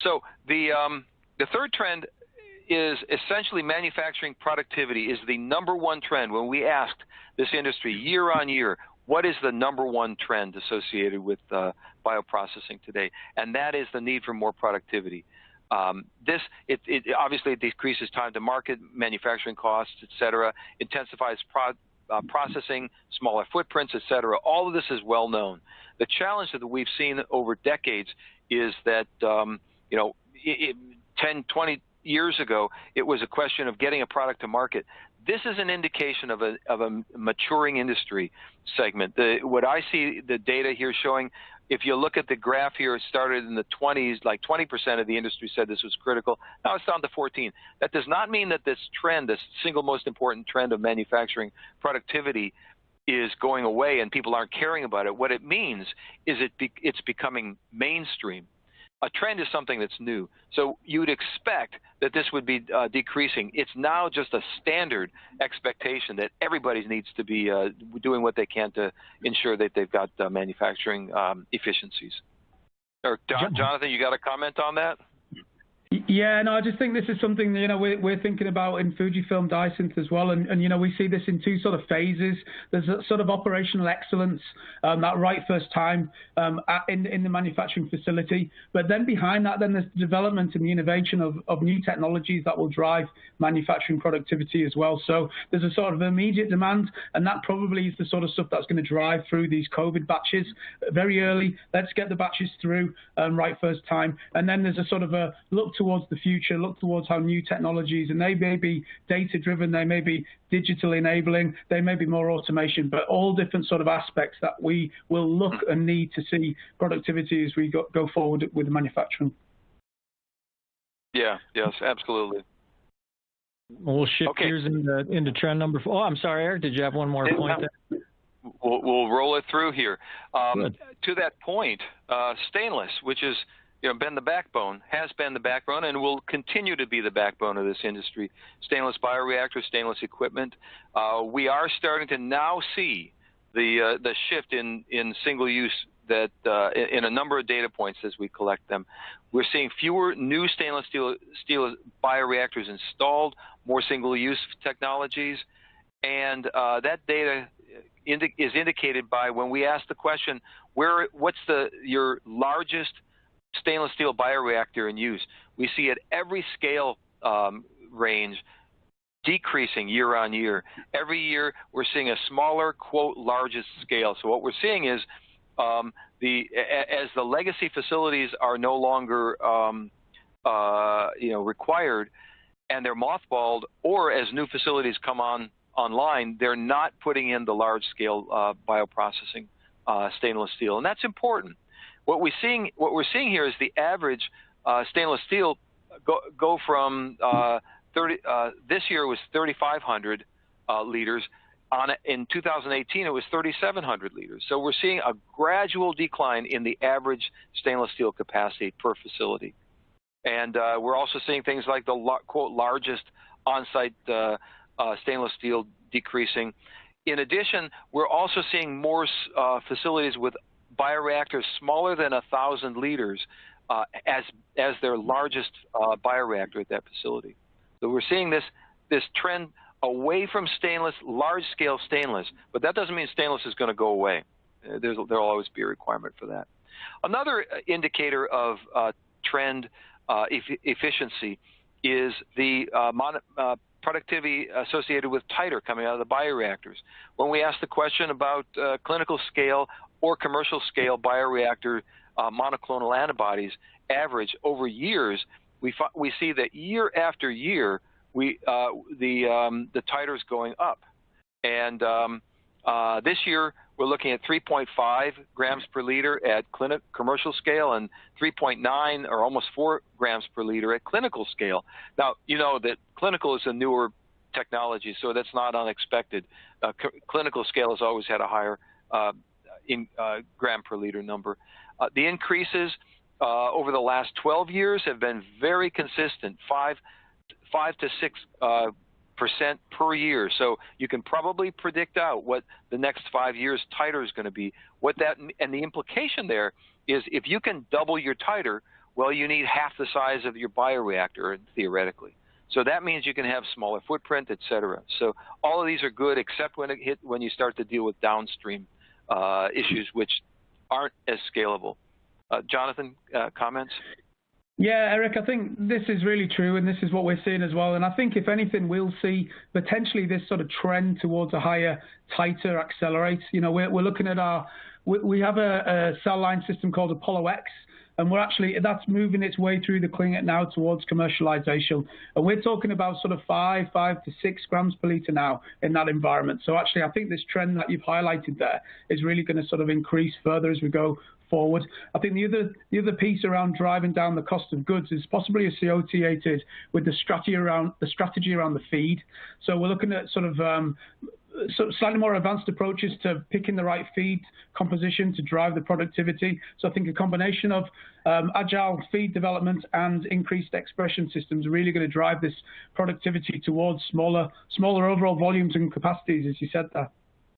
So the third trend is essentially manufacturing productivity is the #1 trend. When we asked this industry year on year, what is the #1 trend associated with bioprocessing today? And that is the need for more productivity. Obviously it decreases time to market, manufacturing costs, et cetera, intensifies processing, smaller footprints, et cetera. All of this is well known. The challenge that we've seen over decades is that, 10, 20 years ago, it was a question of getting a product to market. This is an indication of a maturing industry segment. What I see the data here showing, if you look at the graph here, it started in the 20s, like 20% of the industry said this was critical. Now it's down to 14. That does not mean that this trend, this single most important trend of manufacturing productivity, is going away and people aren't caring about it. What it means is it's becoming mainstream. A trend is something that's new. So you would expect that this would be decreasing. It's now just a standard expectation that everybody needs to be doing what they can to ensure that they've got manufacturing efficiencies. Or Jonathan, you got a comment on that? Yeah, no, I just think this is something we're thinking about in Fujifilm Diosynth as well, and we see this in two sort of phases. There's a sort of operational excellence, that right first time in the manufacturing facility, but then behind that, then there's the development and the innovation of new technologies that will drive manufacturing productivity as well. So there's a sort of immediate demand, and that probably is the sort of stuff that's going to drive through these COVID batches very early. Let's get the batches through right first time, and then there's a sort of a look towards the future, look towards how new technologies, and they may be data-driven, they may be digital enabling, they may be more automation, but all different sort of aspects that we will look and need to see productivity as we go forward with the manufacturing. Yeah, yes, absolutely. We'll shift gears into trend number 4. Oh, I'm sorry, Eric, did you have one more point there? We'll roll it through here. To that point, stainless, which is been the backbone, has been the backbone, and will continue to be the backbone of this industry. Stainless bioreactors, stainless equipment. We are starting to now see the shift in single use that in a number of data points as we collect them. We're seeing fewer new stainless steel bioreactors installed, more single use technologies, and that data is indicated by when we ask the question, what's your largest stainless steel bioreactor in use? We see at every scale range decreasing year on year. Every year we're seeing a smaller, quote, largest scale. So what we're seeing is as the legacy facilities are no longer required and they're mothballed, or as new facilities come online, they're not putting in the large scale bioprocessing stainless steel, and that's important. What we're seeing here is the average stainless steel go from this year was 3,500 liters. In 2018, it was 3,700 liters. So we're seeing a gradual decline in the average stainless steel capacity per facility. And we're also seeing things like the quote largest on-site stainless steel decreasing. In addition, we're also seeing more facilities with bioreactors smaller than 1,000 liters as their largest bioreactor at that facility. So we're seeing this trend away from stainless, large-scale stainless, but that doesn't mean stainless is going to go away. There'll always be a requirement for that. Another indicator of trend efficiency is the productivity associated with titer coming out of the bioreactors. When we ask the question about clinical scale or commercial scale bioreactor monoclonal antibodies average over years, we see that year after year the titers going up. And this year we're looking at 3.5 grams per liter at commercial scale and 3.9 or almost 4 grams per liter at clinical scale. Now, you know that clinical is a newer technology, so that's not unexpected. Clinical scale has always had a higher gram per liter number. The increases over the last 12 years have been very consistent, 5 to 6% per year. So you can probably predict out what the next 5 years titer is going to be. And the implication there is if you can double your titer Well, you need half the size of your bioreactor, theoretically. So that means you can have smaller footprint, et cetera. So all of these are good, except when you start to deal with downstream issues, which aren't as scalable. Jonathan, comments? Yeah, Eric, I think this is really true, and this is what we're seeing as well. And I think, if anything, we'll see potentially this sort of trend towards a higher titer accelerate. You know, we're looking at we have a cell line system called Apollo X, and that's moving its way through the clinic now towards commercialization. And we're talking about sort of 5 to 6 grams per liter now in that environment. So actually, I think this trend that you've highlighted there is really going to sort of increase further as we go forward. I think the other piece around driving down the cost of goods is possibly associated with the strategy around the feed. So we're looking at sort of slightly more advanced approaches to picking the right feed composition to drive the productivity. So I think a combination of agile feed development and increased expression systems are really going to drive this productivity towards smaller overall volumes and capacities, as you said there.